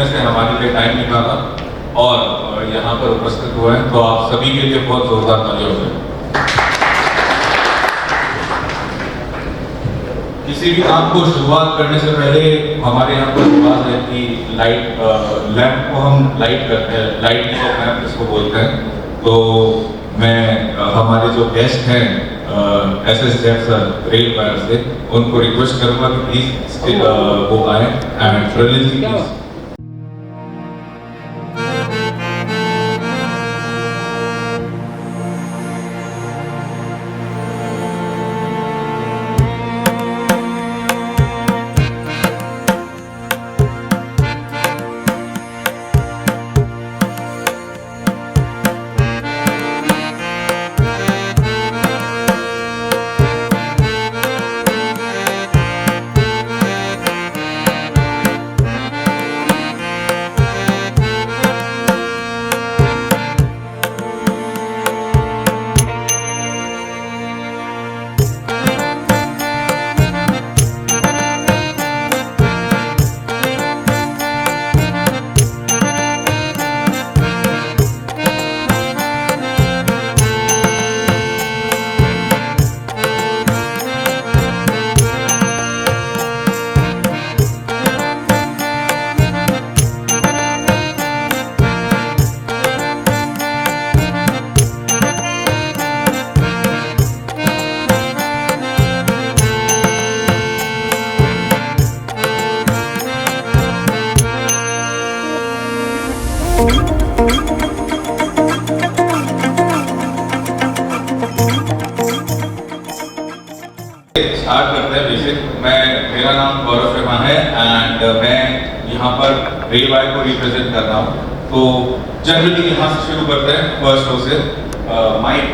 में से हमारे लिए टाइम निकाला और यहाँ पर उपस्थित हुए हैं, तो आप सभी के लिए बहुत जोरदार तालियां हो जाए। किसी भी काम को शुरुआत करने से पहले हमारे यहाँ पर रिवाज है कि लैंप को हम लाइट करते हैं, लाइट लैंप इसको बोलते हैं। तो मैं हमारे जो गेस्ट हैं SSJF सर रेल वायर से, उनको रिक्वेस्ट करूंगा कि प्लीज वो आए एंड प्रलिन जी प्लीज। स्टार्ट करते हैं बेसिक। मेरा नाम गौरव शर्मा है एंड मैं यहाँ पर रेल वायर को रिप्रेजेंट कर रहा हूँ। तो जनरली यहाँ से शुरू करते हैं फर्स्ट रो से। माइक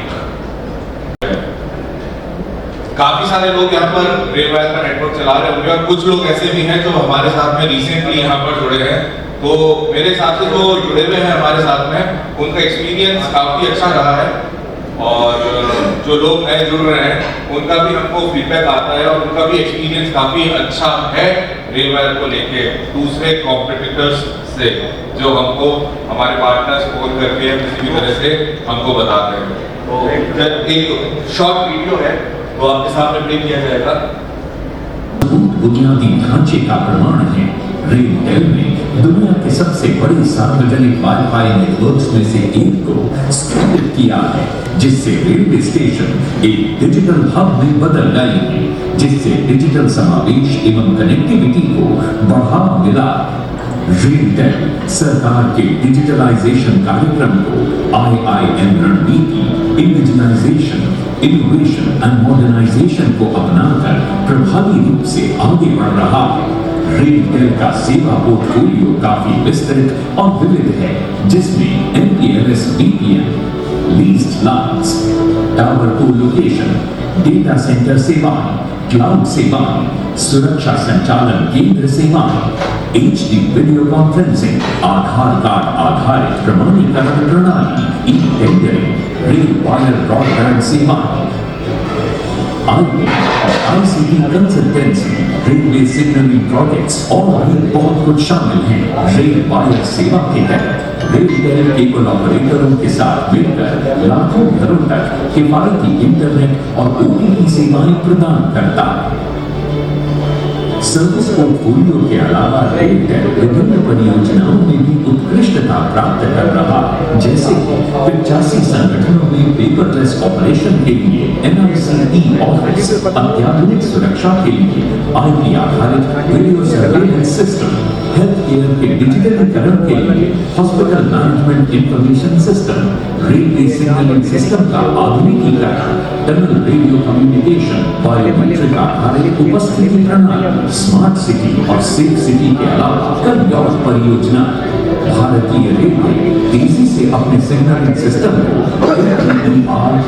काफी सारे लोग यहाँ पर रेल वायर का नेटवर्क चला रहे होंगे और कुछ लोग ऐसे भी हैं जो हमारे साथ में रिसेंटली यहाँ पर जुड़े हैं। तो मेरे हिसाब से जो जुड़े हुए हैं हमारे साथ में, उनका एक्सपीरियंस काफी अच्छा रहा है और जो लोग नए जुड़ रहे हैं उनका भी हमको फीडबैक आता है और उनका भी एक्सपीरियंस काफी अच्छा है रेल वायर को लेके दूसरे कॉम्पिटिटर्स से, जो हमको हमारे पार्टनर्स फोन करके किसी भी तरह से हमको बताते हैं। तो एक शॉर्ट वीडियो है तो आपके सामने प्ले किया जाएगा। बुनियादी ढांचे का प्रमाण है। रेलटेल ने दुनिया के सबसे बड़े सार्वजनिक वाईफाई नेटवर्क्स में से एक को स्थापित किया है, जिससे रेलवे स्टेशन एक डिजिटल हब में बदल गए हैं, जिससे डिजिटल समावेश एवं कनेक्टिविटी को बढ़ावा मिला। रेलटेल सरकार के डिजिटलाइजेशन कार्यक्रम को IIM रणनीति, इंडिजिटाइजेशन, इनोवेशन एंड मॉडर्नाइजेशन को अपनाकर प्रभावी रूप से आगे बढ़ रहा है। रेलटेल का सेवा पोर्टफोलियो काफी विस्तृत और विविध है, जिसमें MPLS VPN, leased lines, tower colocation, data centre सेवाएं, क्लाउड सेवाएं, सुरक्षा संचालन केंद्र सेवाएं, HD video conferencing, Aadhaar card आधारित प्रमाणीकरण प्रणाली, ई-टेंडरिंग, रेल वायर ब्रॉडबैंड सेवाएं, ICT consultancy, railway signalling projects और भी बहुत कुछ शामिल हैं। रेल वायर सेवा के तहत रेलटेल केबल ऑपरेटरों के साथ मिलकर लाखों घरों तक किफायती इंटरनेट और OTT सेवाएं प्रदान करता है। सर्विस पोर्टफोलियो के अलावा रेलटेल विभिन्न परियोजनाओं में भी उत्कृष्टता प्राप्त कर रहा है, जैसे 85 संगठनों में पेपरलेस ऑपरेशन के लिए NIC ऑफिस, अत्याधुनिक सुरक्षा के लिए IP आधारित video surveillance system, health care के डिजिटलीकरण के लिए hospital management information system, railway signalling system का आधुनिकीकरण, टनल रेडियो कम्युनिकेशन, बायोमेट्रिक आधारित उपस्थिति प्रणाली, स्मार्ट सिटी और सेफ सिटी के अलावा कई और परियोजना। भारतीय रेलवे तेजी से अपने सिग्नलिंग सिस्टम को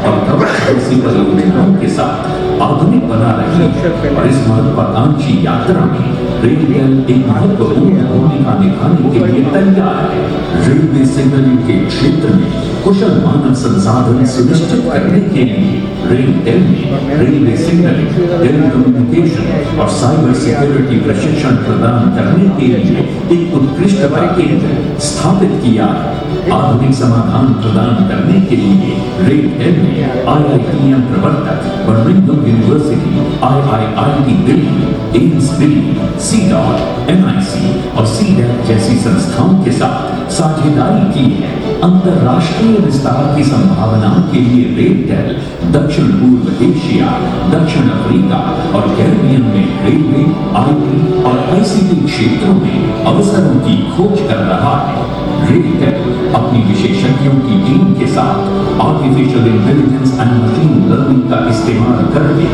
और कवच जैसी परियोजनाओं के साथ आधुनिक बना रही है और इस महत्वाकांक्षी यात्रा में रेलटेल एक महत्वपूर्ण भूमिका निभाने के लिए तैयार है। रेलवे सिग्नलिंग के क्षेत्र में कुशल मानव संसाधन सुनिश्चित करने के लिए रेलटेल ने रेलवे सिग्नलिंग, टेलीकम्युनिकेशन और साइबर सिक्योरिटी प्रशिक्षण प्रदान करने के लिए एक उत्कृष्टता केंद्र स्थापित किया है। आधुनिक समाधान प्रदान करने के लिए रेलटेल ने IITM प्रवर्तक, Birmingham university, IIIT Delhi, AIIMS Delhi, CDOT, MIC और CDEC जैसी संस्थाओं के साथ साझेदारी की है। अंतरराष्ट्रीय विस्तार की संभावनाओं के लिए रेलटेल दक्षिण पूर्व एशिया, दक्षिण अफ्रीका और कैरिबियन में रेलवे, IT और ICT क्षेत्रों में अवसरों की खोज कर रहा है। रेलटेल अपनी विशेषज्ञों की टीम के साथ artificial intelligence and machine learning का इस्तेमाल करके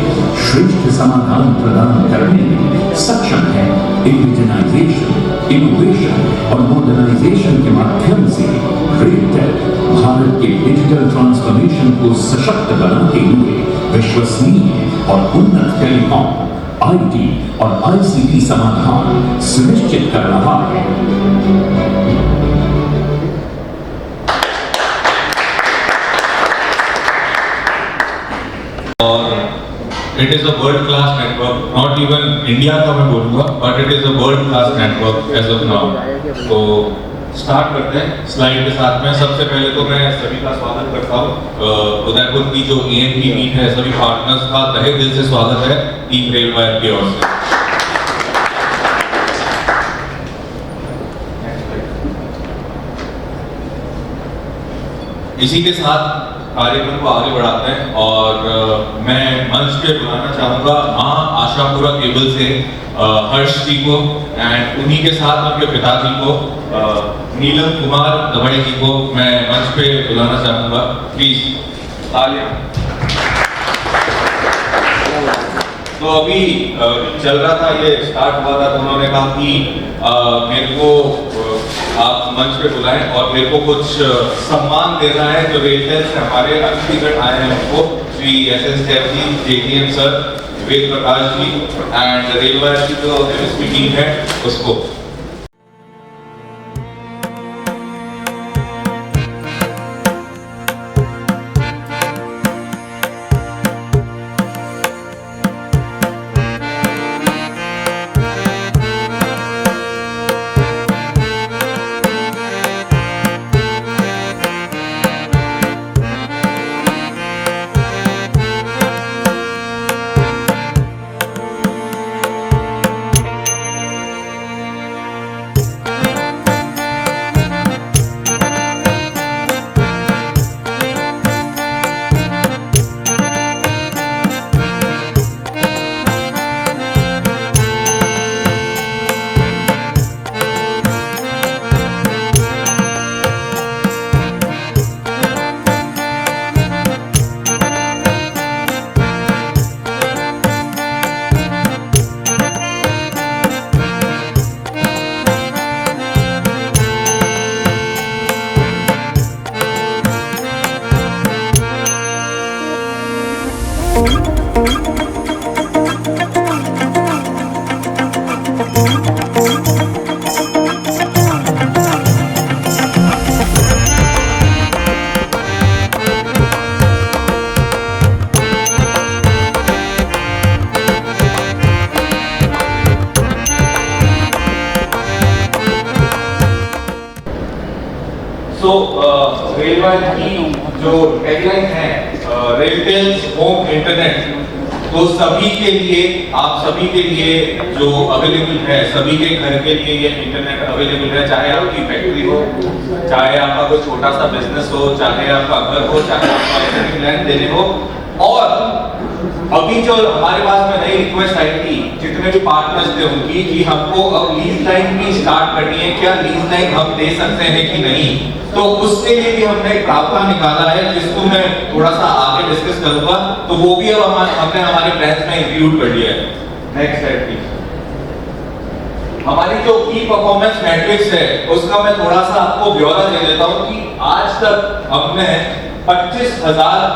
श्रेष्ठ समाधान प्रदान करने में सक्षम है। इंडिजिनाइजेशन, इनोवेशन और मॉडर्नाइजेशन के माध्यम से रेलटेल भारत के डिजिटल ट्रांसफॉर्मेशन को सशक्त बनाते हुए विश्वसनीय और उन्नत टेलीकॉम, IT और ICT समाधान सुनिश्चित कर रहा है। और it is a world class network, not even India का मैं बोलूँगा, but it is a world class network as of now. तो स्टार्ट करते हैं स्लाइड के साथ में। सबसे पहले तो मैं सभी का स्वागत करता हूँ। उदयपुर की जो ANP मीट है, सभी पार्टनर्स का तहे दिल से स्वागत है टीम रेलवायर की ओर से। इसी के साथ कार्यक्रम को आगे बढ़ाते हैं और मैं मंच पे बुलाना चाहूंगा मां आशापुरा केबल से हर्ष जी को, एंड उन्हीं के साथ उनके पिताजी को नीलम कुमार दवाई जी को मैं मंच पे बुलाना चाहूंगा। प्लीज तालियां। तो अभी चल रहा था, ये स्टार्ट हुआ था, तो उन्होंने कहा कि मेरे को आप मंच पे बुलाएं और मेरे को कुछ सम्मान देना है जो रेलटेल से हमारे अतिथिगण आए हैं उनको, Shri SS Dev ji, JTM sir, Ved Prakash ji and RailWire की जो MSP टीम है उसको। रेलवायर की जो टैगलाइन है रेलटेल्स होम इंटरनेट, तो सभी के लिए, आप सभी के लिए जो अवेलेबल है, सभी के घर के लिए ये इंटरनेट अवेलेबल है, चाहे आपकी फैक्ट्री हो, चाहे आपका कोई छोटा सा बिजनेस हो, चाहे आपका घर हो, चाहे आपका इंटरनेट प्लान देने हो। और अभी जो हमारे पास में नई रिक्वेस्ट आई थी जितने भी पार्टनर्स थे उनकी, कि हमको अब लीज लाइन भी स्टार्ट करनी है, क्या लीज लाइन हम दे सकते हैं कि नहीं, तो उसके लिए भी हमने एक प्रावधान निकाला है जिसको मैं थोड़ा सा आगे डिस्कस करूंगा। तो वो भी अब हमने हमारे प्लान्स में इंक्लूड कर लिया है। Next slide please. हमारी जो की परफॉर्मेंस मैट्रिक्स है उसका मैं थोड़ा सा आपको ब्यौरा दे देता हूं कि आज तक हमने 25,000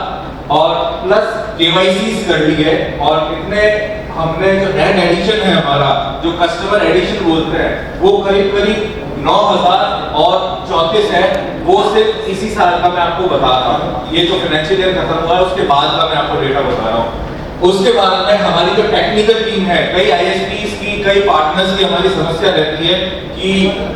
और प्लस KYCs कर ली है, और कितने हमने जो नेट एडिशन है हमारा, जो कस्टमर एडिशन बोलते हैं, वो करीब करीब 9000 और 34 है। वो सिर्फ इसी साल का मैं आपको बता रहा हूँ, ये जो फाइनेंशियल ईयर खत्म हुआ है उसके बाद का मैं आपको डेटा बता रहा हूँ। उसके बाद में हमारी जो टेक्निकल टीम है, कई आईएसपीज की, कई पार्टनर्स की हमारी समस्या रहती है कि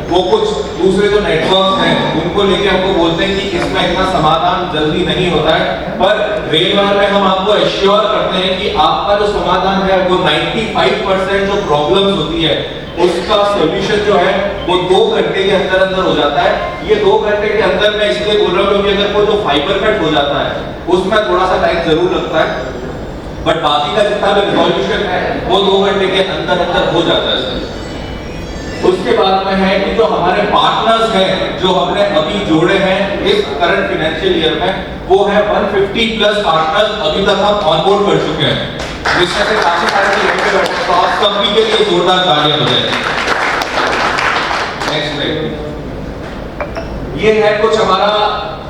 वो कुछ दूसरे जो नेटवर्क्स हैं उनको लेके हमको बोलते हैं कि इसमें इतना समाधान जल्दी नहीं होता है, पर रेलवायर में हम आपको एश्योर करते हैं कि आपका जो समाधान है वो 95% जो प्रॉब्लम्स होती है उसका सॉल्यूशन जो है वो 2 घंटे के अंदर अंदर हो जाता है। ये 2 घंटे के अंदर मैं इसलिए बोल रहा हूँ क्योंकि अगर कोई जो फाइबर कट हो जाता है उसमें थोड़ा सा टाइम जरूर लगता है, बट बाकी का जितना भी रिजोल्यूशन है वो 2 घंटे के अंदर अंदर हो जाता है सर। उसके बाद में है कि जो हमारे पार्टनर्स हैं जो हमने अभी जोड़े हैं इस करंट फाइनेंशियल ईयर में, वो है 150 प्लस पार्टनर्स अभी तक हम ऑनबोर्ड कर चुके हैं, जिसमें से काफी सारे लिमिटेड बैठे हैं, तो आप सभी के लिए जोरदार तालियां हो जाए। Next slide. ये है कुछ हमारा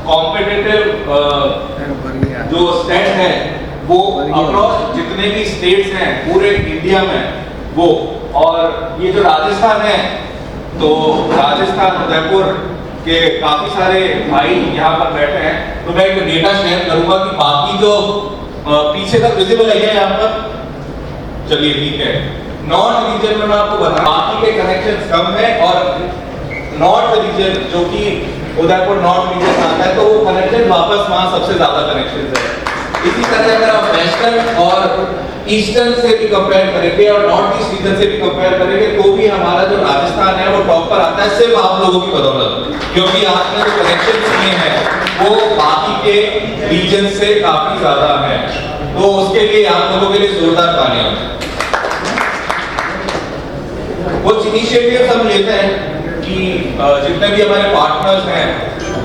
कॉम्पिटिटिव जो स्टेट है वो अक्रॉस जितने भी स्टेट्स हैं पूरे इंडिया में वो, और ये जो राजस्थान है तो राजस्थान उदयपुर के काफी सारे भाई यहाँ पर बैठे हैं, तो मैं एक डेटा शेयर करूंगा कि बाकी जो पीछे तक विजिबल है क्या यहाँ पर? चलिए ठीक है। नॉर्थ रीजन में मैं आपको बता, बाकी के कनेक्शन कम है और नॉर्थ रीजन जो कि उदयपुर नॉर्थ रीजन आता है तो वो कनेक्शन वापस वहां सबसे ज्यादा कनेक्शन है। इसी तरह अगर आप वेस्टर्न और ईस्टर्न से भी कंपेयर करेंगे और नॉर्थ ईस्ट रीजन से भी कंपेयर करेंगे तो भी हमारा जो राजस्थान है वो टॉप पर आता है, सिर्फ आप लोगों की बदौलत, क्योंकि आपने जो कनेक्शन किए हैं वो बाकी के रीजन से काफी ज्यादा है, तो उसके लिए आप लोगों के लिए जोरदार तालियां। कुछ इनिशिएटिव्स हम लेते हैं कि जितने भी हमारे पार्टनर्स हैं,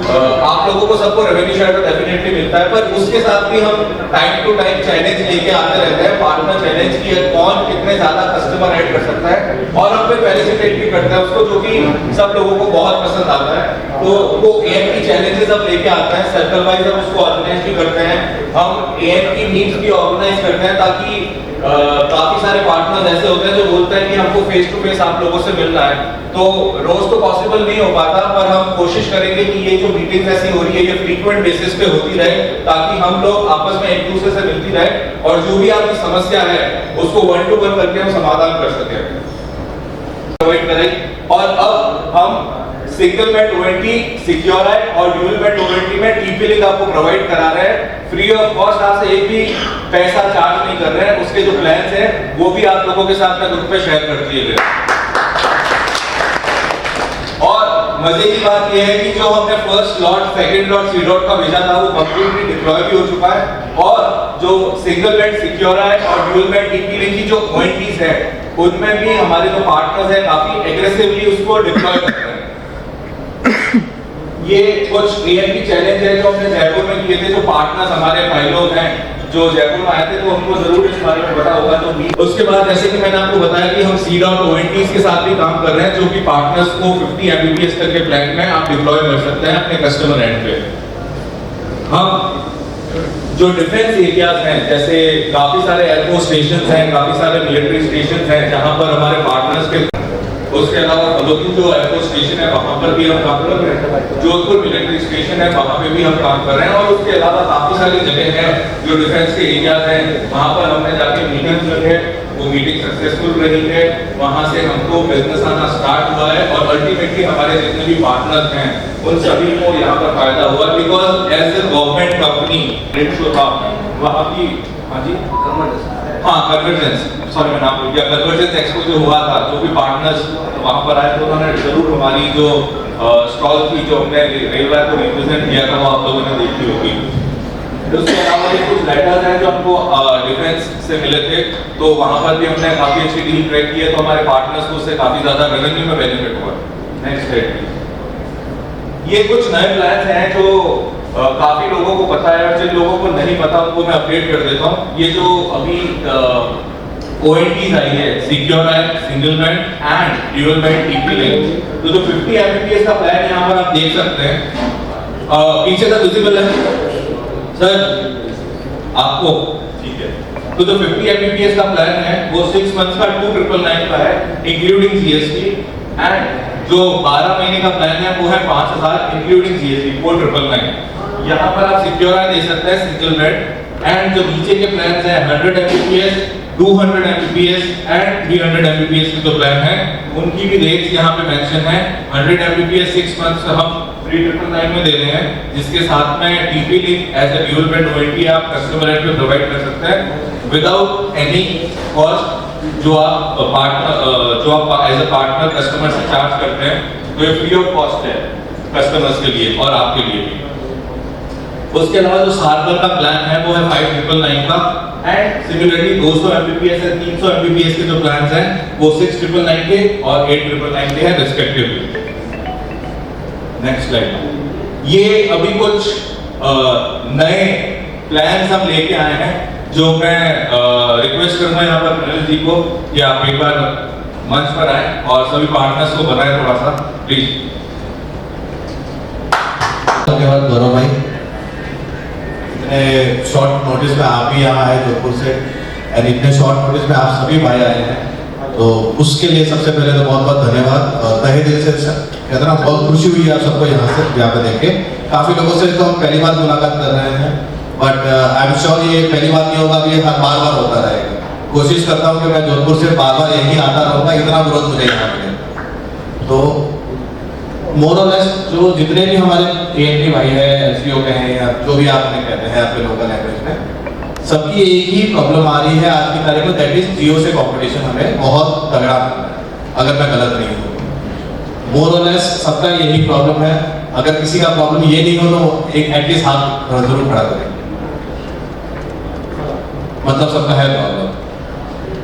आप लोगों को सबको रेवेन्यू शेयर तो डेफिनेटली मिलता है, पर उसके साथ भी हम टाइम टू टाइम चैलेंज लेके आते रहते हैं, पार्टनर चैलेंज की कौन कितने ज्यादा कस्टमर ऐड कर सकता है, और हम फिर फेलिसिटेट भी करते हैं उसको, जो कि सब लोगों को बहुत पसंद आता है। तो वो एएम की चैलेंजेस हम लेके आते हैं, सर्कल वाइज हम उसको ऑर्गेनाइज भी करते हैं, हम एएम की मीट्स भी ऑर्गेनाइज करते हैं, ताकि काफी सारे पार्टनर्स ऐसे होते हैं जो बोलते हैं कि हमको फेस टू फेस आप लोगों से मिलना है, तो रोज तो पॉसिबल नहीं हो पाता, पर हम कोशिश करेंगे कि ये जो मीटिंग ऐसी हो रही है ये फ्रीक्वेंट बेसिस पे होती रहे, ताकि हम लोग आपस में एक दूसरे से मिलती रहे और जो भी आपकी समस्या है उसको 1 to 1 करके हम समाधान कर सकें, प्रोवाइड करें। और अब हम सिंगल बेड ओएनटी, सिक्योर है और ड्यूल बेड ओएनटी में टीपी लिंक आपको प्रोवाइड करा रहे हैं फ्री ऑफ कॉस्ट, आपसे एक भी पैसा चार्ज नहीं कर रहे हैं। उसके जो प्लान्स हैं वो भी आप लोगों के साथ में ग्रुप पे शेयर कर दिए गए। और मजे की बात यह है कि जो हमने first lot, second lot, see lot का भेजा था वो कंप्लीटली डिप्लॉय भी हो चुका है, और जो सिंगल बेड सिक्योर है और ड्यूल बेड टीपी लिंक की जो ओएनटीज है उनमें भी हमारे जो पार्टनर्स हैं काफी एग्रेसिवली उसको डिप्लॉय कर रहे हैं। ये कुछ एएम की चैलेंज है जो हमने जयपुर में किए थे, जो पार्टनर्स हमारे भाई लोग हैं जो जयपुर में आए थे, तो हमको जरूर इस बारे में पता होगा। तो उसके बाद जैसे कि मैंने आपको बताया कि हम सी डॉट ओएनटीज के साथ भी काम कर रहे हैं, जो कि पार्टनर्स को 50 Mbps तक के प्लान में आप डिप्लॉय कर सकते हैं अपने कस्टमर एंड पे। हम जो डिफेंस एरियाज हैं, जैसे काफी सारे एयरफोर्स स्टेशन हैं, काफी सारे मिलिट्री स्टेशन हैं जहां पर हमारे पार्टनर्स के, उसके अलावा फलोदी जो एयरफोर्स स्टेशन है वहां पर भी हम काम कर रहे हैं, जोधपुर मिलिट्री स्टेशन है वहां पे भी हम काम कर रहे हैं, और उसके अलावा काफी सारी जगह हैं जो डिफेंस के एरियाज हैं, वहां पर हमने जाके मीटिंग की है, वो मीटिंग सक्सेसफुल रही है, वहां से हमको बिजनेस आना स्टार्ट हुआ है, और अल्टीमेटली हमारे जितने भी पार्टनर्स हैं उन सभी को यहाँ पर फायदा हुआ, because as a government company वहाँ की, हाँ जी, कन्वर्जेंस, सॉरी मैं नाम भूल गया, कन्वर्जेंस एक्सपो जो हुआ था, जो भी पार्टनर्स वहां पर आए तो उन्होंने जरूर हमारी जो स्टॉल थी जो हमने रेलवे को रिप्रेजेंट किया था वो आप लोगों ने देखी होगी। उसके अलावा भी कुछ लेटर्स हैं जो हमको डिफेंस से मिले थे, तो वहां पर भी हमने काफी अच्छी डील क्रैक की है, तो हमारे पार्टनर्स को उससे काफी ज्यादा रेवेन्यू में बेनिफिट हुआ। Next slide. ये कुछ नए प्लान्स हैं जो काफी लोगों को पता है, और जिन लोगों को नहीं पता उनको मैं अपडेट कर देता हूँ। ये जो अभी ओएनटीज आई है, सिक्योर है, single bed and dual bed TP link, तो जो 50 Mbps का प्लान यहाँ पर आप देख सकते हैं, पीछे तक विजिबल है सर आपको, ठीक है। तो जो 50 Mbps का प्लान है वो 6 मंथ्स का 2999 का है इंक्लूडिंग जीएसटी, एंड जो 12 महीने का प्लान है वो है 5000 इंक्लूडिंग जीएसटी 4999। यहाँ पर आप सिक्योर दे सकते हैं सिंगल बेड। एंड जो नीचे के प्लान है 100 Mbps, 200 Mbps एंड 300 Mbps के जो प्लान है उनकी भी रेट्स यहाँ पे मेंशन है। 100 Mbps 6 मंथ्स हम 3999 में दे रहे हैं, जिसके साथ में TP link as a dual band ONT आप कस्टमर एंड पे प्रोवाइड कर सकते हैं विदाउट एनी कॉस्ट। जो आप एज अ पार्टनर कस्टमर से चार्ज करते हैं तो ये फ्री ऑफ कॉस्ट है कस्टमर्स के लिए और आपके लिए भी। उसके अलावा जो सार्वर का प्लान है वो है 5999 का, एंड सिमिलरली 200 Mbps और 300 Mbps के जो प्लान्स हैं वो 6999 के और 8999 के हैं रिस्पेक्टिवली। Next slide. ये अभी कुछ नए प्लान्स हम लेके आए हैं जो मैं रिक्वेस्ट करूंगा यहाँ पर प्रनिल जी को कि आप एक बार मंच पर आए और सभी पार्टनर्स को बनाए थोड़ा सा प्लीज। धन्यवाद गौरव भाई, इतने शॉर्ट नोटिस में आप भी यहाँ आए जोधपुर से, और इतने शॉर्ट नोटिस में आप सभी भाई आए हैं, तो उसके लिए सबसे पहले तो बहुत बहुत धन्यवाद। और तहे दिल से कहते ना बहुत खुशी हुई आप सबको यहाँ से यहाँ पे देख के। काफ़ी लोगों से तो हम पहली बार मुलाकात कर रहे हैं, बट आई एम श्योर ये पहली बार नहीं होगा, ये हर बार होता रहेगा। कोशिश करता हूँ कि मैं जोधपुर से बार बार यही आता रहूँगा, इतना विरोध मुझे यहाँ पे। तो मोर और लेस जो जितने भी हमारे एएनटी भाई है, एलसीओ के हैं, या जो भी आपने कहते हैं आपके लोकल लैंग्वेज में, सबकी एक ही प्रॉब्लम आ रही है आज की तारीख में, दैट इज जियो से कंपटीशन हमें बहुत तगड़ा करना है, अगर मैं गलत नहीं हूँ। मोर और लेस सबका यही प्रॉब्लम है। अगर किसी का प्रॉब्लम ये नहीं हो तो एक एटलीस्ट हाथ जरूर खड़ा करें, मतलब सबका है प्रॉब्लम।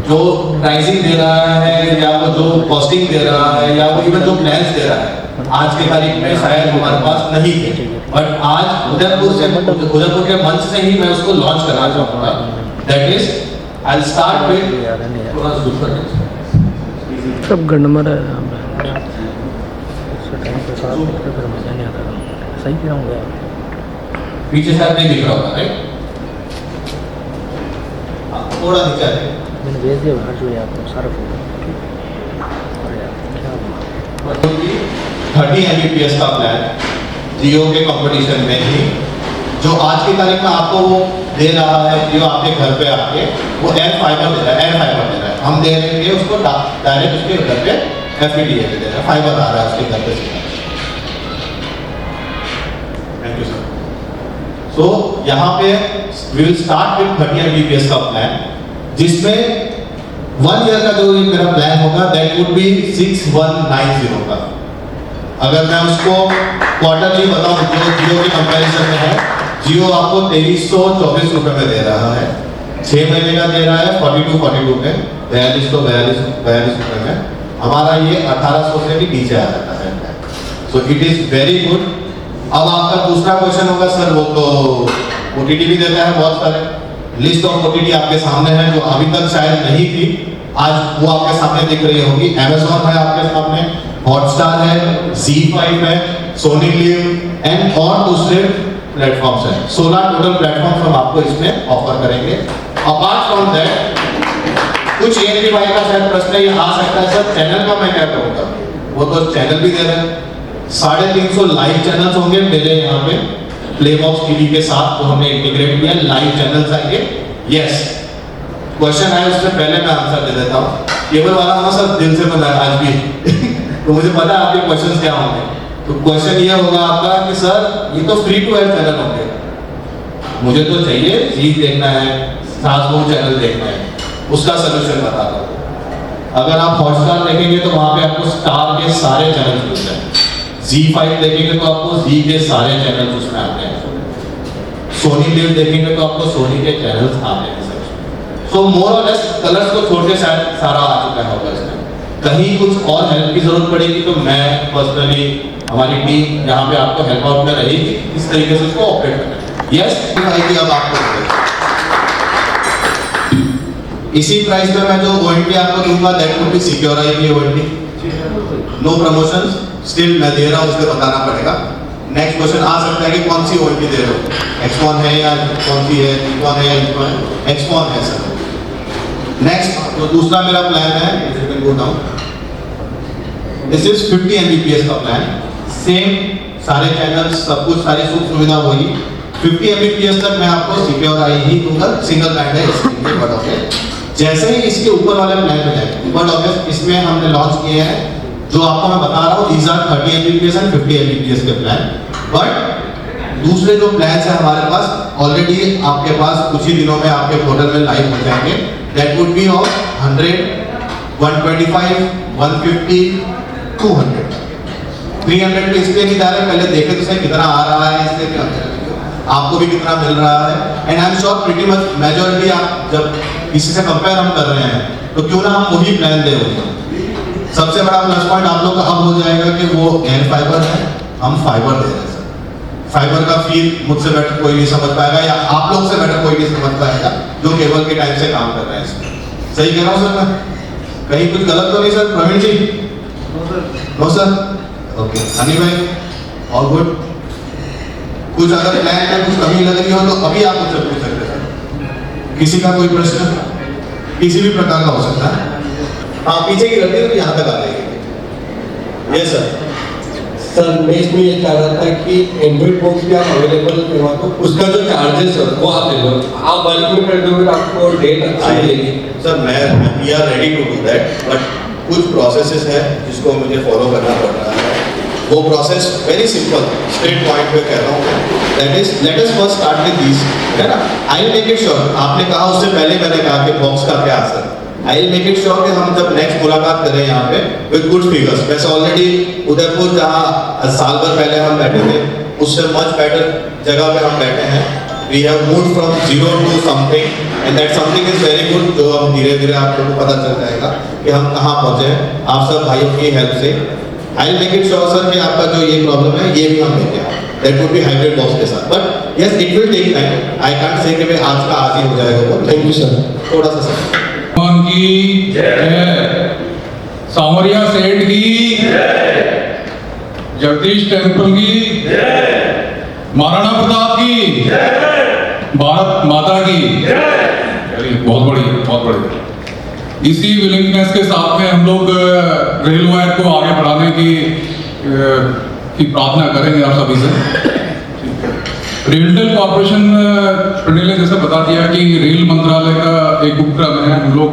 जो प्राइसिंग दे रहा है या वो जो कॉस्टिंग दे रहा है या वो इवन जो प्लान्स दे रहा है आज की तारीख में शायद हमारे पास नहीं थे, बट आज उदयपुर के मंच से ही मैं उसको लॉन्च करना चाहूँगा। That is I will start with सब गंडमर है यहाँ पे। फिर मजा नहीं आता, सही क्या होगा पीछे शायद नहीं दिख रहा होगा, राइट? थोड़ा नीचे आ जाइए। मैंने भेज दिया बाहर जो आपको सारा फोटो। 30 Mbps का प्लान जियो के कंपटीशन में ही जो आज की तारीख में आपको वो दे रहा है, जियो आपके घर पे आके वो एयर फाइबर दे रहा है, हम दे देंगे उसको डायरेक्ट उसके घर पे FTTH पे दे रहा है, फाइबर आ रहा है उसके घर पे सीधा। Thank you sir. सो यहाँ पे we will start with 30 Mbps का प्लान, जिसमें 1 ईयर का जो मेरा प्लान होगा दैट वुड बी 6190 का। अगर मैं उसको क्वार्टरली बताऊं जो जियो के कंपैरिजन में है, जियो आपको 2324 रुपए में दे रहा है, 6 महीने का दे रहा है 42 पे, 42 रुपए में। हमारा ये 1800 से भी नीचे आ जाता है, so it is very good. अब आपका दूसरा क्वेश्चन होगा सर वो तो OTT भी देता है, बहुत सारे लिस्ट ऑफ OTT आपके सामने है जो अभी तक शायद नहीं थी, आज वो आपके सामने दिख रही होगी। Amazon है आपके सामने, हॉटस्टार है, ZEE5 है, सोनी लिव एंड और दूसरे प्लेटफॉर्म्स हैं। 16 टोटल प्लेटफॉर्म्स हम आपको इसमें ऑफर करेंगे। अपार्ट फ्रॉम दैट कुछ ANT भाई का शायद प्रश्न ये आ सकता है सर चैनल का मैं क्या करूँगा, वो तो चैनल भी दे रहे हैं, 350 लाइव चैनल्स होंगे मेरे यहाँ पे प्लेबॉक्स टीवी के साथ, तो हमने इंटीग्रेट किया, लाइव चैनल्स आएंगे। यस, क्वेश्चन है उससे पहले मैं आंसर दे देता हूँ। केबल वाला ना सर दिल से मैं आज भी तो मुझे पता है आपके क्वेश्चंस क्या होंगे। तो क्वेश्चन ये होगा आपका कि सर ये तो फ्री टू एयर चैनल होंगे, मुझे तो चाहिए जी देखना है, सास बहू चैनल देखना है, उसका सोल्यूशन बता दो। अगर आप हॉटस्टार देखेंगे तो वहाँ पे आपको स्टार के सारे चैनल मिलते हैं, ZEE5 देखेंगे तो आपको जी के सारे चैनल उसमें आते हैं, सोनी लिव देखेंगे तो आपको सोनी के चैनल्स आते हैं। सो मोर और लेस कलर्स को छोड़ के शायद सारा आ चुका होगा इसमें। कहीं कुछ और हेल्प की जरूरत पड़ेगी तो मैं पर्सनली, हमारी टीम यहाँ पे आपको हेल्प आउट में रहेगी, इस तरीके से उसको ऑपरेट करना। यस भाई, अब आपको इसी प्राइस में मैं जो ONT आपको दूंगा that would be secure IP ONT, no promotions, still मैं दे रहा हूँ, उसको बताना पड़ेगा। नेक्स्ट क्वेश्चन आ सकता है कि कौन सी ONT दे रहे हो, X1 है या कौन सी है, X1 है या X1 है सर, नेक्स्ट तो दूसरा मेरा प्लान है, you can go down, this is 50 Mbps का प्लान, सेम सारे चैनल सब कुछ सारी सुख सुविधा वही 50 Mbps तक मैं आपको सिक्योर आई ही दूंगा, सिंगल बैंड है इसके लिए बट ओके। जैसे ही इसके ऊपर वाले प्लान पे जाए बट ओके, इसमें हमने लॉन्च किए हैं जो आपको मैं बता रहा हूँ, these are 30 Mbps and 50 Mbps के प्लान। बट दूसरे जो प्लान है हमारे पास ऑलरेडी आपके पास कुछ ही दिनों में आपके पोर्टल में लाइव हो जाएंगे, दैट वुड बी ऑफ 100, 125, 150, 200, 300 पे इसलिए नहीं जा रहे, पहले देखे तो सही कितना आ रहा है, इससे क्या आपको भी कितना मिल रहा है। And I am sure pretty much majority आप जब किसी से कंपेयर हम कर रहे हैं तो क्यों ना हम वही प्लान दे होते। सबसे बड़ा प्लस पॉइंट आप लोग का अब हो जाएगा कि वो एयर फाइबर है, हम फाइबर दे रहे हैं सर। फाइबर का फील मुझसे बेटर कोई नहीं समझ पाएगा या आप लोग से बेटर कोई नहीं समझ पाएगा जो केबल के टाइम से काम कर रहे हैं इसमें। सही कह रहा हूँ सर मैं? कहीं कुछ गलत तो नहीं sir? Praveen ji? No sir? Okay, Honey भाई ऑल गुड? कुछ अगर प्लान में कुछ कमी लग रही हो तो अभी आप मुझसे पूछ सकते हैं। किसी का कोई प्रश्न किसी भी प्रकार का हो सकता है। हाँ, पीछे की गलती तो यहाँ तक आ जाएगी। Yes sir. सर मैं इसमें ये चाह रहा था कि एंड्रॉइड बॉक्स भी आप अवेलेबल करवा दो, उसका जो चार्जेस है वो आप दे दो, आप बल्क में कर दोगे आपको डेट अच्छी मिलेगी। सर मैं we are ready to do that, but कुछ प्रोसेसेस है जिसको मुझे फॉलो करना पड़ रहा है। वो process very simple, straight point पे कह रहा हूँ, that is let us first start with this, है ना? I will make it sure, आपने कहा उससे पहले मैंने कहा कि बॉक्स का क्या असर, आई विल मेक इट श्योर कि हम जब नेक्स्ट मुलाकात करें यहाँ पे विद गुड फिगर्स। वैसे ऑलरेडी उदयपुर जहाँ साल भर पहले हम बैठे थे उससे मच बेटर जगह पे हम बैठे हैं। We have moved from zero to something and that something is very good, जो हम धीरे धीरे आप लोगों को पता चल जाएगा कि हम कहाँ पहुँचे हैं आप सब भाइयों की हेल्प से। आई will make it sure sir कि आपका जो ये प्रॉब्लम है ये भी हम लेते हैं, that would be hybrid box के साथ, but yes it will take time. I can't say कि भाई आज का आज ही हो जाएगा वो। Thank you sir. थोड़ा सा सर भगवान की जय, सांवरिया सेठ की जय, जगदीश टेम्पल की जय, महाराणा प्रताप की जय, भारत माता की जय। बहुत बढ़िया। इसी विलिंगनेस के साथ में हम लोग रेल वायर को आगे बढ़ाने की प्रार्थना करेंगे आप सभी से। रेलटेल कॉर्पोरेशन प्रणील ने जैसे बता दिया कि रेल मंत्रालय का एक उपक्रम है। हम लोग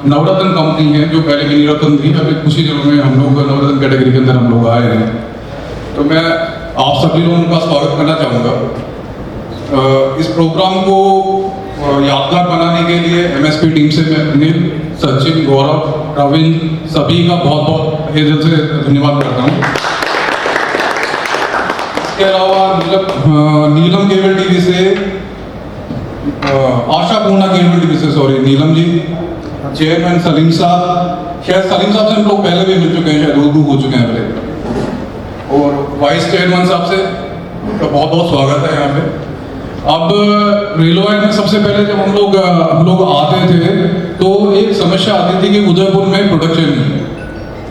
नवरत्न कंपनी है जो पहले मिनीरत्न थी, अभी कुछ ही दिनों में हम लोग नवरत्न कैटेगरी के अंदर हम लोग आए हैं। तो मैं आप सभी लोगों का स्वागत करना चाहूँगा। इस प्रोग्राम को यादगार बनाने के लिए एमएसपी टीम से मैं अनिल, सचिन, गौरव, रविंद्र सभी का बहुत बहुत दिल से धन्यवाद करता हूँ। इसके अलावा नीलम केबल टीवी से, आशा पूर्णा केबल टीवी से, सॉरी नीलम जी, चेयरमैन सलीम साहब, शायद सलीम साहब से हम लोग पहले भी मिल चुके हैं, शायद रूबरू हो चुके हैं पहले, और वाइस चेयरमैन साहब से तो बहुत बहुत स्वागत है यहाँ पे। अब रेलवे में सबसे पहले जब हम लोग आते थे तो एक समस्या आती थी कि उदयपुर में प्रोडक्शन नहीं है।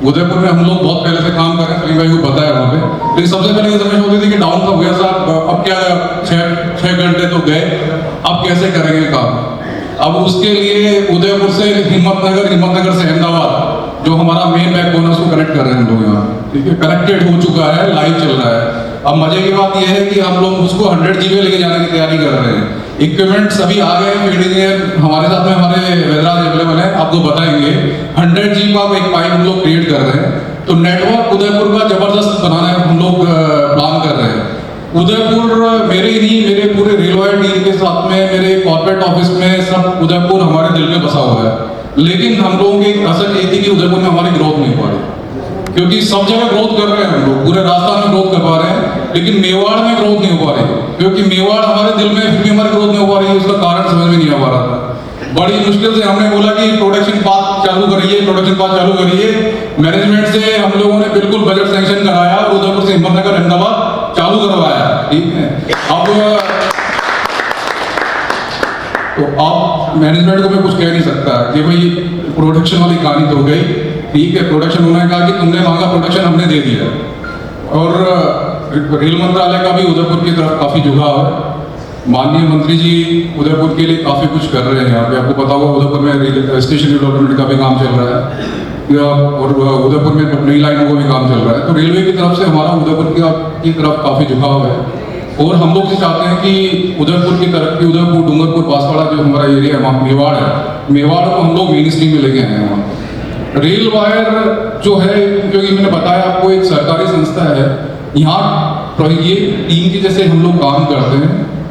उदयपुर में हम लोग बहुत पहले से काम कर रहे हैं, सलीम भाई को पता है वहाँ पे, लेकिन सबसे पहले ये समस्या होती थी कि डाउन हो गया साहब, अब क्या 6 घंटे तो गए, अब कैसे करेंगे काम। अब उसके लिए उदयपुर से हिम्मतनगर से अहमदाबाद जो हमारा मेन बैकबोन है उसको कनेक्ट कर रहे हैं हम लोग यहाँ, ठीक है, कनेक्टेड हो चुका है, लाइव चल रहा है। अब मजे की बात यह है कि हम लोग उसको 100 GB लेके जाने की तैयारी कर रहे हैं। इक्विपमेंट सभी आ गए, फील्ड इंजीनियर हमारे साथ में, हमारे वेदराज अवेलेबल है, आपको बताएंगे। 100 GB का एक पाइप हम लोग क्रिएट कर रहे हैं। तो नेटवर्क उदयपुर का जबरदस्त बनाना हम लोग प्लान कर रहे हैं। उदयपुर मेरे ही नहीं, मेरे पूरे रेलवे टीम के साथ में, मेरे कॉर्पोरेट ऑफिस में सब उदयपुर हमारे दिल में बसा हुआ है। लेकिन हम लोगों की असर ये थी कि उदयपुर में हमारी ग्रोथ नहीं पा रही, क्योंकि सब जगह ग्रोथ कर रहे हैं हम लोग, पूरे राजस्थान में ग्रोथ कर पा रहे हैं, लेकिन मेवाड़ में ग्रोथ नहीं हो पा रही, क्योंकि मेवाड़ हमारे दिल में फिर भी हमारी ग्रोथ नहीं हो पा रही है। उसका कारण समझ में नहीं आ पा रहा था। बड़ी मुश्किल से हमने बोला कि प्रोडक्शन पाथ चालू करिए। मैनेजमेंट से हम लोगों ने बिल्कुल बजट सैंक्शन कराया और उदयपुर से हिम्मतनगर अहमदाबाद चालू करवाया, ठीक है। अब तो आप मैनेजमेंट को मैं कुछ कह नहीं सकता कि भाई प्रोडक्शन वाली कहानी तो हो गई, ठीक है। प्रोडक्शन उन्होंने कहा कि तुमने मांगा प्रोडक्शन, हमने दे दिया। और रेल मंत्रालय का भी उदयपुर की तरफ काफ़ी झुकाव है। माननीय मंत्री जी उदयपुर के लिए काफ़ी कुछ कर रहे हैं। यहाँ पे आपको पता होगा उदयपुर में स्टेशन डेवलपमेंट का भी काम चल रहा है और उदयपुर में नई लाइनों का भी काम चल रहा है। तो रेलवे की तरफ से हमारा उदयपुर की तरफ काफ़ी झुकाव है और हम लोग चाहते हैं कि उदयपुर की तरफ उदयपुर, डूंगरपुर, बांसवाड़ा जो हमारा एरिया है वहाँ मेवाड़ है, मेवाड़ को हम लोग मेन स्ट्रीम में लेके आए हैं। वहाँ रेल वायर जो है, क्योंकि मैंने बताया आपको एक सरकारी संस्था है, यहाँ ये टीम की जैसे हम लोग काम करते हैं।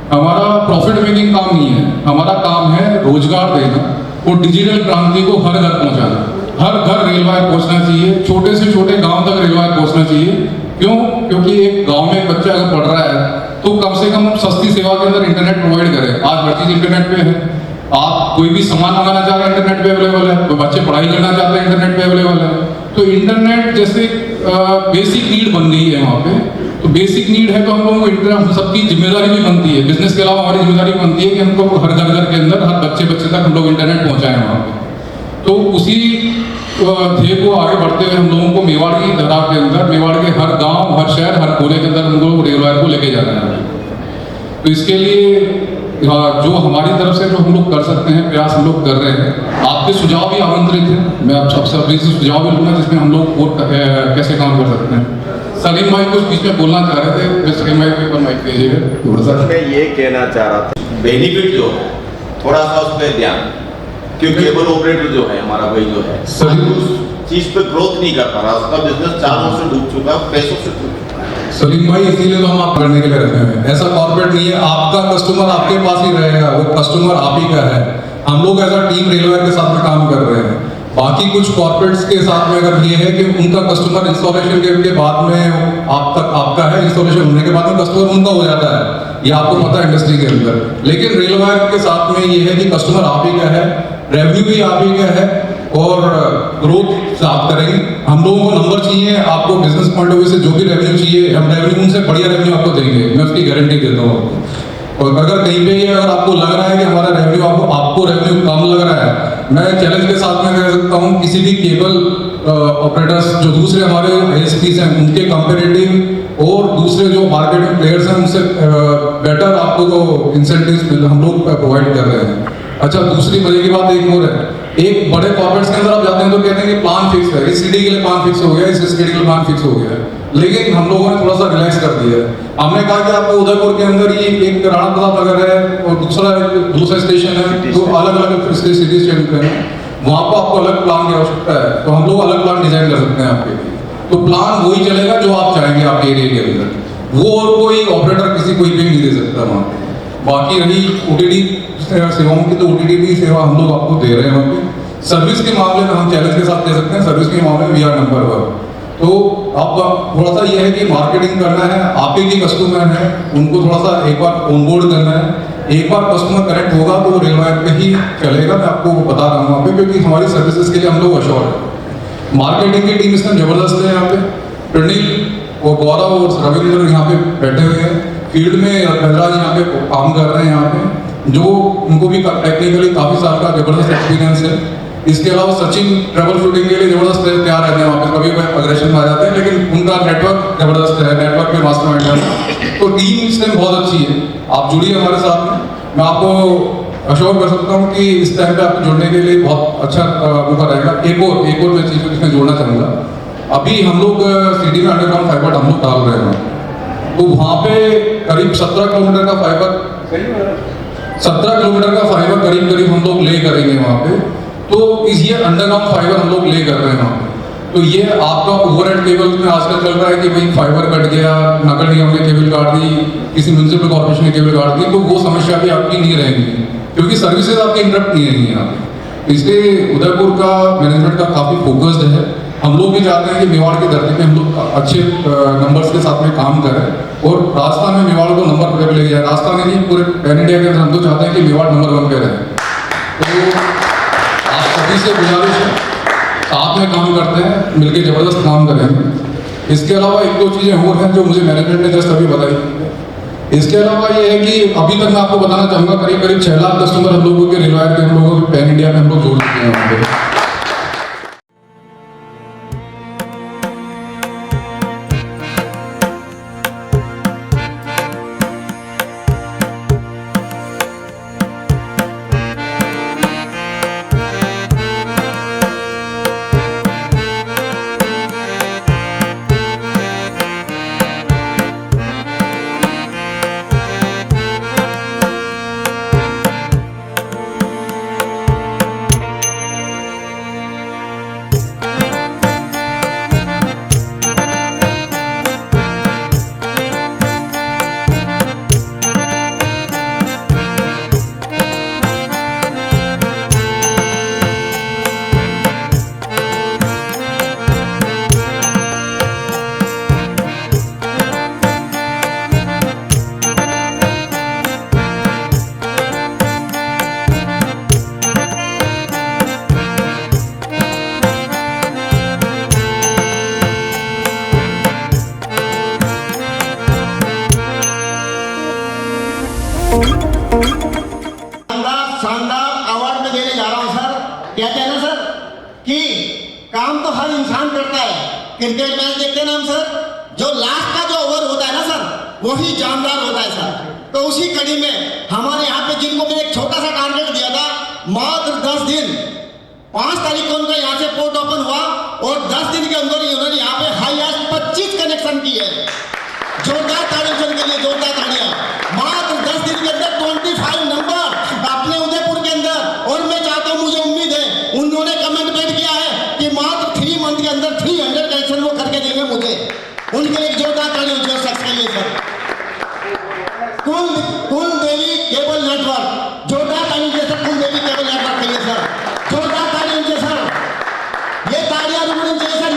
हमारा प्रॉफिट मेकिंग काम नहीं है, हमारा काम है रोजगार देना और डिजिटल क्रांति को हर घर पहुँचाना। हर घर रेल वायर पहुँचना चाहिए, छोटे से छोटे गांव तक रेल वायर पहुँचना चाहिए। क्यों? क्योंकि एक गांव में एक बच्चा अगर पढ़ रहा है तो कम से कम सस्ती सेवा के अंदर इंटरनेट प्रोवाइड करें। आज हर चीज इंटरनेट पे है। आप कोई भी सामान मंगाना चाह रहे हैं इंटरनेट पे अवेलेबल है, कोई बच्चे पढ़ाई करना चाहते हैं इंटरनेट पे अवेलेबल है। तो इंटरनेट जैसे बेसिक नीड बन गई है वहाँ पे। तो बेसिक नीड है तो हम लोगों को इंटरनेट, सबकी जिम्मेदारी भी बनती है, बिजनेस के अलावा हमारी जिम्मेदारी बनती है कि हमको हर घर के अंदर हर बच्चे तक हम लोग इंटरनेट पहुँचाएं वहाँ पे। तो उसी ध्येय को आगे बढ़ते हुए हम लोगों को मेवाड़ की धरा के अंदर, मेवाड़ के हर गांव, हर शहर, हर कोने के अंदर हम लोग रेल वायर को लेके जा रहे हैं। तो इसके लिए जो हमारी तरफ से जो हम लोग कर सकते हैं प्रयास हम लोग कर रहे हैं। आपके सुझाव भी आमंत्रित हैं, मैं आप सबसे अभी से सुझाव भी लूँगा जिसमें हम लोग और कैसे काम कर सकते हैं। सलीम भाई कुछ बीच में बोलना चाह रहे थे, सलीम भाई को माइक दीजिएगा थोड़ा सा। मैं ये कहना चाह रहा था, बेनिफिट जो है थोड़ा सा उस पर ध्यान, क्योंकि केबल ऑपरेटर जो है हमारा भाई जो है उस चीज पे ग्रोथ नहीं कर पा रहा, उसका बिजनेस 4 वर्ष से डूब चुका, पैसों से डूब चुका। सलीम भाई इसीलिए तो हम आप करने के लिए रखे हैं। ऐसा कॉर्पोरेट नहीं है, आपका कस्टमर आपके पास ही रहेगा, वो कस्टमर आप ही का है। हम लोग एज अ टीम रेलवे के साथ में काम कर रहे हैं। बाकी कुछ कॉर्पोरेट्स के साथ में अगर ये है कि उनका कस्टमर इंस्टॉलेशन के बाद में आप तक आपका है, इंस्टॉलेशन होने के बाद में कस्टमर उनका हो जाता है, ये आपको पता है इंडस्ट्री के अंदर। लेकिन रेलवे के साथ में ये है कि कस्टमर आप ही का है, रेवेन्यू भी आप ही का है और ग्रोथ आप करेंगे। हम लोगों को नंबर चाहिए, आपको बिजनेस पॉइंट ऑफ व्यू से जो भी रेवेन्यू चाहिए, हम रेवेन्यू उनसे बढ़िया रेवेन्यू आपको देंगे, मैं उसकी गारंटी देता हूँ आपको। और अगर कहीं पे अगर आपको लग रहा है कि हमारा रेवेन्यू आपको रेवेन्यू कम लग रहा है, मैं चैलेंज के साथ में कह सकता हूँ किसी भी केबल ऑपरेटर्स जो दूसरे हमारे ISPs हैं उनके कंपेरेटिव और दूसरे जो मार्केट में प्लेयर्स हैं उनसे बेटर आपको तो इंसेंटिव्स हम लोग प्रोवाइड कर रहे हैं। अच्छा, दूसरी मजे की बात एक और है, एक बड़े कॉर्पोरेट्स के अंदर आप जाते हैं तो कहते हैं कि प्लान फिक्स है, इस सिटी के लिए प्लान फिक्स हो गया, इस सिटी के लिए प्लान फिक्स हो गया। लेकिन हम लोगों ने थोड़ा सा रिलैक्स कर दिया है। हमने कहा कि आपको उदयपुर के अंदर ही एक राणा प्रताप नगर है और दूसरा स्टेशन है जो अलग अलग सिटी स्टेशन पे है, वहाँ पर आपको अलग प्लान की आवश्यकता है, तो हम लोग अलग प्लान डिजाइन कर सकते हैं आपके लिए। तो प्लान वही चलेगा जो आप चाहेंगे आपके एरिया के अंदर, वो और कोई ऑपरेटर किसी कोई भी नहीं दे सकता वहाँ पे। बाकी रही OTT सेवाओं की, तो OTT की सेवा हम लोग आपको दे रहे हैं वहाँ पे। सर्विस के मामले में हम चैलेंज के साथ दे सकते हैं, सर्विस के मामले में वी आर नंबर 1। तो आप थोड़ा सा ये है कि मार्केटिंग करना है, आप ही के कस्टमर हैं, उनको थोड़ा सा एक बार ऑनबोर्ड करना है। एक बार कस्टमर कनेक्ट होगा तो वो रेल वायर पे ही चलेगा, मैं आपको बता रहा हूँ वहाँ पे, क्योंकि हमारी सर्विसेज के लिए हम लोग अश्योर है। मार्केटिंग की टीम इसमें जबरदस्त है। यहाँ पे प्रणील और गौरव और रविंद्र यहाँ पे बैठे हुए हैं, फील्ड में गजराज यहाँ पे काम कर रहे हैं यहाँ पे, जो उनको भी टेक्निकली काफ़ी साल का जबरदस्त एक्सपीरियंस है। इसके अलावा सचिन ट्रबल शूटिंग के लिए जबरदस्त तैयार रहते हैं वहाँ पे, कभी अग्रेशन में आ जाते हैं, लेकिन उनका नेटवर्क जबरदस्त है, नेटवर्क में मास्टरमाइंड है। तो टीम इस टाइम बहुत अच्छी है, आप जुड़िए हमारे साथ में। मैं आपको अश्योर कर सकता हूँ कि इस टाइम पे आपको जुड़ने के लिए बहुत अच्छा मौका रहेगा। एक और मैं चीज़ इसमें जोड़ना चाहूँगा, अभी हम लोग सिटी में अंडरग्राउंड फाइबर हम लोग डाल रहे हैं, तो वहाँ पे करीब 17 किलोमीटर का फाइबर, 17 किलोमीटर का फाइबर करीब हम लोग ले करेंगे वहाँ पे। तो ये अंडरग्राउंड फाइबर हम लोग ले कर रहे हैं वहाँ पे। तो ये आपका ओवरहेड केबल में आजकल चल रहा है कि भाई फाइबर कट गया, नगर निगम ने केबल काट दी, किसी म्यूनसिपल कॉर्पोरेशन ने केबल काट दी, तो वो समस्या भी आपकी नहीं रहेगी, क्योंकि सर्विसेज आपकी इंटरप्ट नहीं रहेंगी यहाँ पे। इसलिए उदयपुर का मैनेजमेंट का काफ़ी फोकस्ड है। हम लोग भी चाहते हैं कि मेवाड़ की धरती पे हम लोग अच्छे नंबर्स के साथ में काम करें और राजस्थान में मेवाड़ को नंबर पे लेके जाए। राजस्थान नहीं, पूरे पैन इंडिया के अंदर हम तो चाहते हैं कि मेवाड़ नंबर 1 पे रहे। तो आप सभी से गुजारिश है, साथ में काम करते हैं, मिलकर जबरदस्त काम करेंगे। इसके अलावा 1-2 चीज़ें और हैं जो मुझे मैनेजमेंट ने जस्ट अभी बताई। इसके अलावा ये है कि अभी तक मैं आपको बताना चाहूँगा करीब 6 लाख कस्टमर हम लोगों के रेलवे के, हम लोगों के पैन इंडिया में हम लोग जोड़ चुके हैं वहाँ पे। तो हर इंसान करता है। क्रिकेट मैच देखते हैं ना हम सर, जो लास्ट का जो ओवर होता है ना सर, वही जानदार होता है सर। तो उसी कड़ी में हमारे यहाँ पे जिनको मैंने एक छोटा सा टारगेट दिया था, मात्र 10 दिन, 5 तारीख को उनका यहाँ से पोर्ट ओपन हुआ और 10 दिन के अंदर ही उन्होंने यहाँ पे हाईएस्ट 25 कनेक्शन किए। जोरदार ताड़ियां उनके लिए, जोरदार ताड़ियां। मात्र 10 दिन के अंदर 25 नंबर अपने उदयपुर के अंदर। और मैं चाहता हूँ, मुझे उम्मीद है उन्होंने कमेंटमेंट किया है कि मात्र 3 मंथ के अंदर 300 कनेक्शन वो करके देंगे मुझे। उनके लिए जोरदार ताड़ियां जो शख्स के लिए सर। कुल देवी केबल नेटवर्क, जोरदार ताड़ियां उनके सर। कुल देवी केबल नेटवर्क के लिए सर, जोरदार ताड़ियां उनके सर। ये ताड़ियां रुकनी चाहिए सर।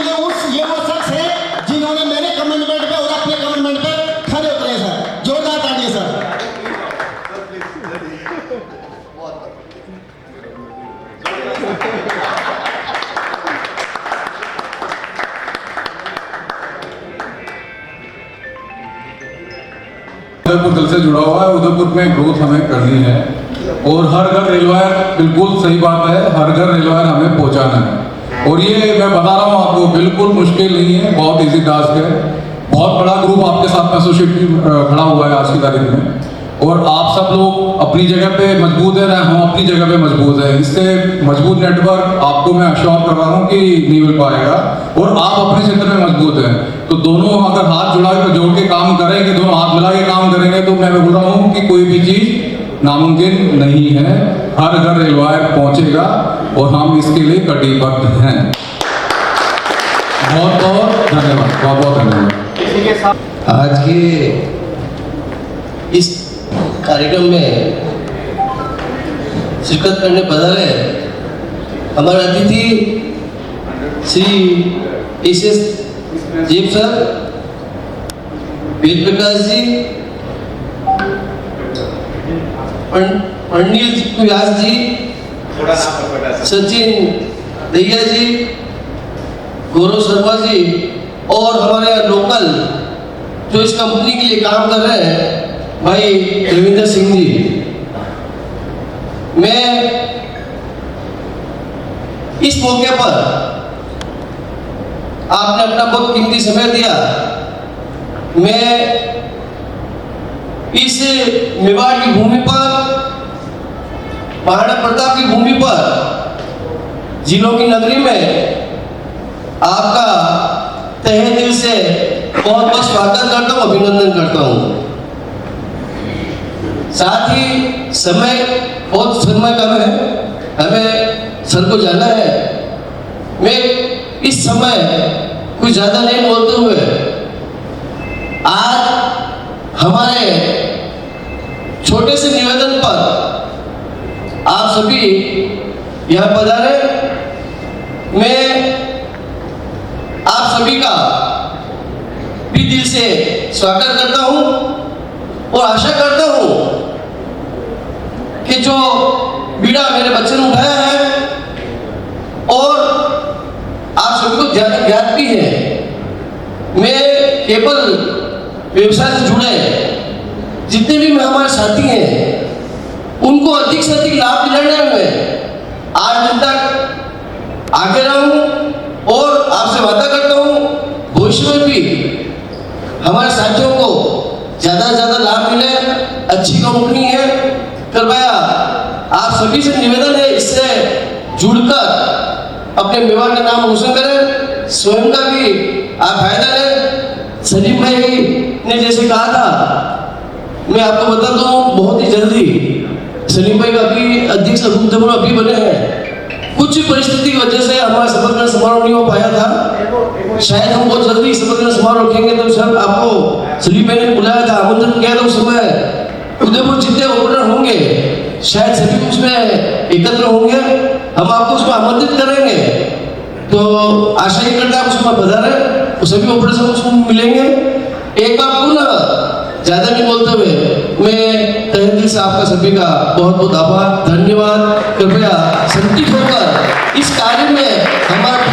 ये वो शख्स है जिन्होंने मेरे कमेंटमेंट पे और अपने कमेंटमेंट पे खड़े उतरे सर। जोरदार ताड़ियां सर। उदयपुर दिल से जुड़ा हुआ है। उदयपुर में ग्रोथ हमें करनी है और हर घर रेल वायर, बिल्कुल सही बात है, हर घर रेल वायर हमें पहुंचाना है। और ये मैं बता रहा हूँ आपको, बिल्कुल मुश्किल नहीं है, बहुत इजी टास्क है। बहुत बड़ा ग्रुप आपके साथ में एसोसिएट खड़ा हुआ है आज की तारीख में, और आप सब लोग अपनी जगह पे मजबूत है, हम अपनी जगह पे मजबूत है। इससे मजबूत नेटवर्क आपको मैं अश्योर कर रहा हूँ कि नहीं मिल पाएगा, और आप अपने क्षेत्र में मजबूत हैं। तो दोनों अगर हाथ जोड़ के काम करेंगे, दोनों हाथ मिला के काम करेंगे, तो मैं बोल रहा हूँ कि कोई भी चीज नामुमकिन नहीं है। हर घर रेल वायर पहुंचेगा और हम इसके लिए कटिबद्ध हैं। बहुत बहुत धन्यवाद, बहुत बहुत धन्यवाद। आज के इस कार्यक्रम में शिरकत करने पधारे हमारे अतिथि श्री एस जेब सर, वेद प्रकाश जी, पंडित व्यास जी, सचिन दैया जी, गौरव शर्मा जी, और हमारे लोकल जो इस कंपनी के लिए काम कर रहे हैं भाई रविंदर सिंह जी। मैं इस मौके पर आपने अपना बहुत कीमती समय दिया। मैं इस मेवाड़ की भूमि पर, महाराणा प्रताप की भूमि पर, जिलों की नगरी में आपका तहे दिल से बहुत बहुत स्वागत करता हूँ, अभिनंदन करता हूँ। साथ ही बहुत समय कम है, हमें सर को जाना है। मैं इस समय कुछ ज्यादा नहीं बोलते हुए आज हमारे छोटे से निवेदन पर आप सभी यहाँ पधारे। मैं आप सभी का भी दिल से स्वागत करता हूँ और आशा करता हूँ कि जो बीड़ा मेरे बच्चे ने उठाया है और आप सभी को ज्ञात भी है, मैं केवल व्यवसाय से जुड़े जितने भी हमारे साथी हैं उनको अधिक से अधिक लाभ दिलाने में आज दिन तक आगे रहा हूँ और आपसे वादा करता हूँ भविष्य में भी हमारे साथियों को ज़्यादा से ज़्यादा लाभ मिले। अच्छी कंपनी है, कृपया आप सभी से निवेदन है इससे जुड़कर अपने मेवाड़ का नाम रोशन करें, स्वयं का भी आप फायदा लें। सलीम भाई ने जैसे कहा था, मैं आपको बता दूं बहुत ही जल्दी सलीम भाई का भी अध्यक्ष अभी बने हैं। कुछ परिस्थिति की वजह से हमारा शपथ ग्रहण समारोह नहीं हो पाया था। शायद हम बहुत जल्दी शपथ ग्रहण समारोह रखेंगे, तो सर आपको सलीम भाई ने बुलाया था, आमंत्रण किया था। उस समय उदयपुर जितने ऑपरेटर होंगे शायद सभी उसमें एकत्र होंगे, हम आपको उसमें आमंत्रित करेंगे। तो आशा ही करते हैं आप उसमें पधारे, तो सभी ऑपरेशन उसको मिलेंगे। एक बार पुनः ज्यादा नहीं बोलते हुए मैं तहे दिल से आपका सभी का बहुत बहुत आभार, धन्यवाद। कृपया संतुष्ट होकर इस कार्य में हमारा